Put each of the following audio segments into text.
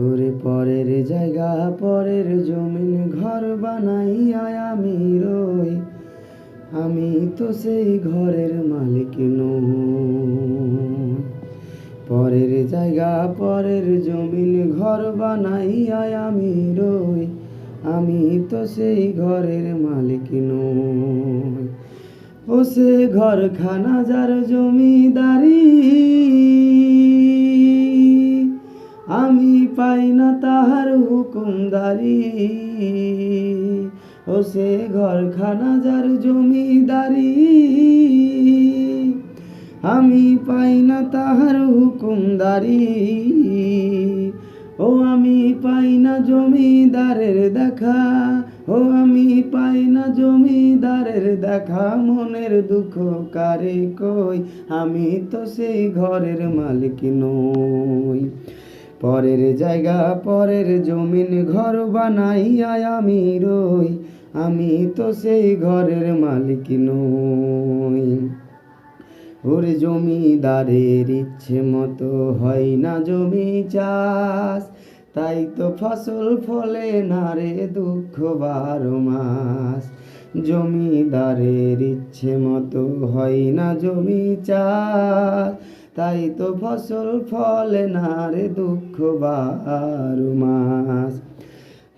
ওরে পরের জায়গা পরের জমিন ঘর বানাইয়া আমি রই, আমি তো সেই ঘরের মালিক নই। পরের জায়গা পরের জমিন ঘর বানাইয়া আমি রই, আমি তো সেই ঘরের মালিক নই। ও সে ঘরখানা যার জমিদারি, আমি পাই না তাহার হুকুমদারি। ও সে ঘরখানা যার জমিদারি, আমি পাই না তাহার হুকুমদারি। ও আমি পাই না জমিদারের দেখা, ও আমি পাই না জমিদারের দেখা। মনের দুঃখ কারে কই, আমি তো সেই ঘরের মালিক নই। পরের জায়গা পরের জমিন ঘর বানাইয়া আমি রই, আমি তো সেই ঘরের মালিক নই। ওরে জমিদারের ইচ্ছে মতো হয় না জমি চাষ, তাই তো ফসল ফলে না রে দুঃখ 12 মাস। জমিদারের ইচ্ছে মতো হয় না জমি চাষ, তাই তো ফসল ফলে না রে দুঃখ 12 মাস।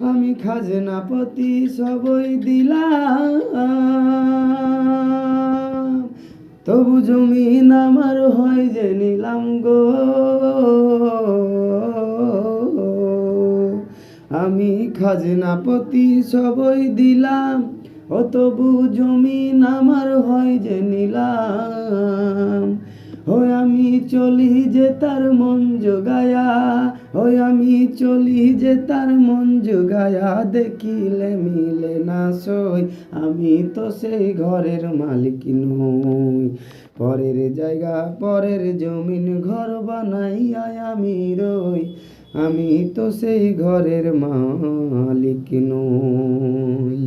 আমি খাজনাপতি সবই দিলাম, তবু জমিন আমার হয় যে নিলাম গো। আমি খাজনাপতি সবই দিলাম, ও তবু জমিন আমার হয় যে নিলাম। ওই আমি চলি যে তার মন জোগায়া, ওই আমি চলি যে তার মন জোগায়া। দেখিলে মিলে না সই, আমি তো সেই ঘরের মালিক নই। পরের জায়গা পরের জমিন ঘর বানাইয়া আমি রই, আমি তো সেই ঘরের মালিক নই।